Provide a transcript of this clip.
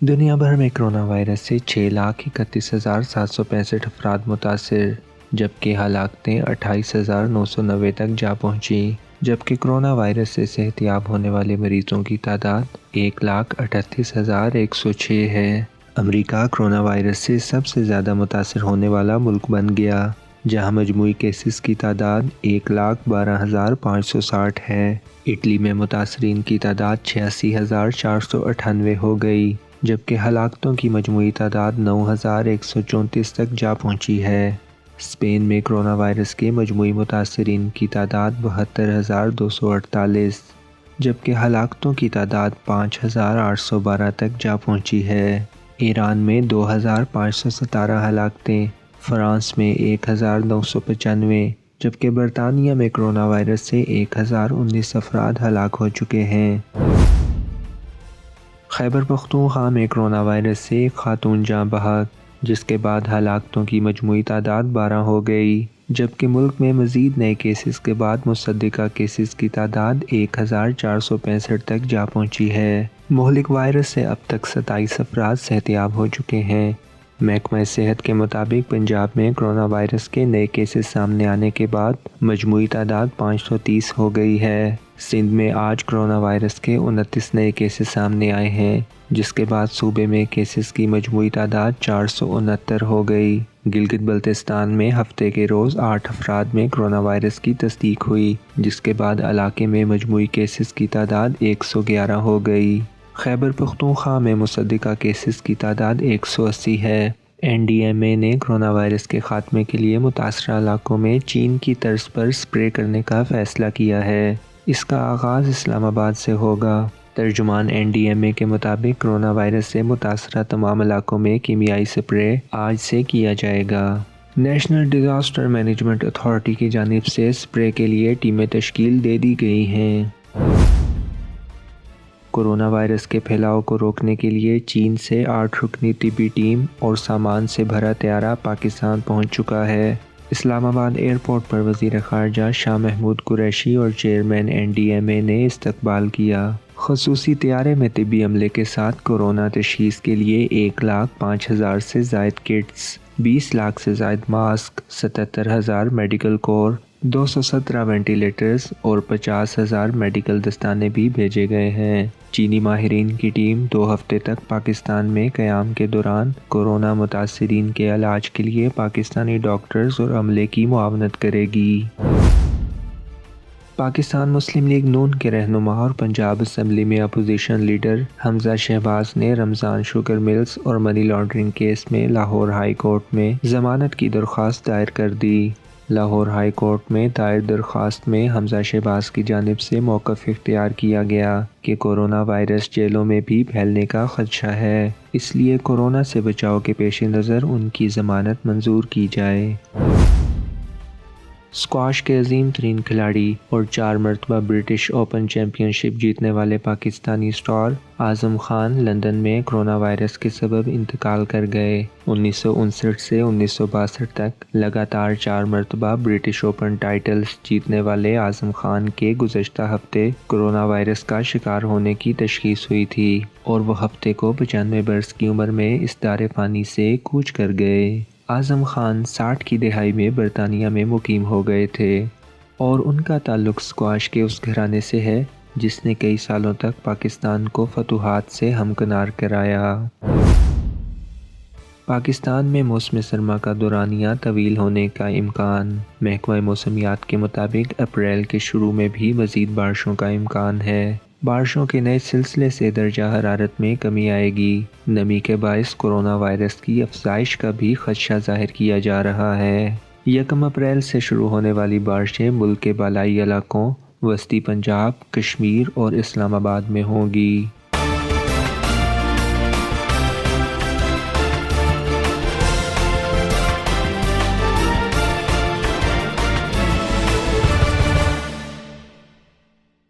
دنیا بھر میں کرونا وائرس سے 6,31,765 افراد متاثر، جبکہ ہلاکتیں 28,990 تک جا پہنچیں، جبکہ کرونا وائرس سے صحت یاب ہونے والے مریضوں کی تعداد 1,38,106 ہے۔ امریکہ کرونا وائرس سے سب سے زیادہ متاثر ہونے والا ملک بن گیا، جہاں مجموعی کیسز کی تعداد 1,12,560 ہے۔ اٹلی میں متاثرین کی تعداد 86,498 ہو گئی، جبکہ ہلاکتوں کی مجموعی تعداد 9,134 تک جا پہنچی ہے۔ اسپین میں کرونا وائرس کے مجموعی متاثرین کی تعداد 72,248، جبکہ ہلاکتوں کی تعداد 5,812 تک جا پہنچی ہے۔ ایران میں 2,517 ہلاکتیں، فرانس میں 1,995، جبکہ برطانیہ میں کرونا وائرس سے 1,019 افراد ہلاک ہو چکے ہیں۔ خیبر پختونخوا میں کرونا وائرس سے ایک خاتون جاں بحق، جس کے بعد ہلاکتوں کی مجموعی تعداد 12 ہو گئی، جبکہ ملک میں مزید نئے کیسز کے بعد مصدقہ کیسز کی تعداد 1,465 تک جا پہنچی ہے۔ مہلک وائرس سے اب تک 27 افراد صحت یاب ہو چکے ہیں۔ محکمہ صحت کے مطابق پنجاب میں کرونا وائرس کے نئے کیسز سامنے آنے کے بعد مجموعی تعداد 530 ہو گئی ہے۔ سندھ میں آج کرونا وائرس کے 29 نئے کیسز سامنے آئے ہیں، جس کے بعد صوبے میں کیسز کی مجموعی تعداد 469 ہو گئی۔ گلگت بلتستان میں ہفتے کے روز 8 افراد میں کرونا وائرس کی تصدیق ہوئی، جس کے بعد علاقے میں مجموعی کیسز کی تعداد 111 ہو گئی۔ خیبر پختونخوا میں مصدقہ کیسز کی تعداد 180 ہے۔ NDMA نے کرونا وائرس کے خاتمے کے لیے متاثرہ علاقوں میں چین کی طرز پر اسپرے کرنے کا فیصلہ کیا ہے۔ اس کا آغاز اسلام آباد سے ہوگا۔ ترجمان NDMA کے مطابق کرونا وائرس سے متاثرہ تمام علاقوں میں کیمیائی اسپرے آج سے کیا جائے گا۔ نیشنل ڈیزاسٹر مینجمنٹ اتھارٹی کی جانب سے اسپرے کے لیے ٹیمیں تشکیل دے دی گئی ہیں۔ کرونا وائرس کے پھیلاؤ کو روکنے کے لیے چین سے 8 رکنی طبی ٹیم اور سامان سے بھرا طیارہ پاکستان پہنچ چکا ہے۔ اسلام آباد ایئرپورٹ پر وزیر خارجہ شاہ محمود قریشی اور چیئرمین NDMA نے استقبال کیا۔ خصوصی طیارے میں طبی عملے کے ساتھ کورونا تشخیص کے لیے 1,05,000 سے زائد کٹس، 20 لاکھ سے زائد ماسک، 77,000 میڈیکل کور، 217 وینٹیلیٹرز اور 50,000 میڈیکل دستانے بھی بھیجے گئے ہیں۔ چینی ماہرین کی ٹیم 2 ہفتے تک پاکستان میں قیام کے دوران کورونا متاثرین کے علاج کے لیے پاکستانی ڈاکٹرز اور عملے کی معاونت کرے گی۔ پاکستان مسلم لیگ نون کے رہنما اور پنجاب اسمبلی میں اپوزیشن لیڈر حمزہ شہباز نے رمضان شوگر ملز اور منی لانڈرنگ کیس میں لاہور ہائی کورٹ میں ضمانت کی درخواست دائر کر دی۔ لاہور ہائی کورٹ میں دائر درخواست میں حمزہ شہباز کی جانب سے موقف اختیار کیا گیا کہ کورونا وائرس جیلوں میں بھی پھیلنے کا خدشہ ہے، اس لیے کورونا سے بچاؤ کے پیش نظر ان کی ضمانت منظور کی جائے۔ اسکواش کے عظیم ترین کھلاڑی اور 4 مرتبہ برٹش اوپن چیمپئن شپ جیتنے والے پاکستانی اسٹار اعظم خان لندن میں کرونا وائرس کے سبب انتقال کر گئے۔ 1959 سے 1962 تک لگاتار 4 مرتبہ برٹش اوپن ٹائٹلز جیتنے والے اعظم خان کے گزشتہ ہفتے کورونا وائرس کا شکار ہونے کی تشخیص ہوئی تھی اور وہ ہفتے کو 95 برس کی عمر میں اس دار فانی سے کوچ کر گئے۔ اعظم خان 60 کی دہائی میں برطانیہ میں مقیم ہو گئے تھے اور ان کا تعلق اسکواش کے اس گھرانے سے ہے جس نے کئی سالوں تک پاکستان کو فتوحات سے ہمکنار کرایا۔ پاکستان میں موسم سرما کا دورانیہ طویل ہونے کا امکان۔ محکمہ موسمیات کے مطابق اپریل کے شروع میں بھی مزید بارشوں کا امکان ہے۔ بارشوں کے نئے سلسلے سے درجہ حرارت میں کمی آئے گی۔ نمی کے باعث کورونا وائرس کی افزائش کا بھی خدشہ ظاہر کیا جا رہا ہے۔ 1 اپریل سے شروع ہونے والی بارشیں ملک کے بالائی علاقوں، وسطی پنجاب، کشمیر اور اسلام آباد میں ہوں گی۔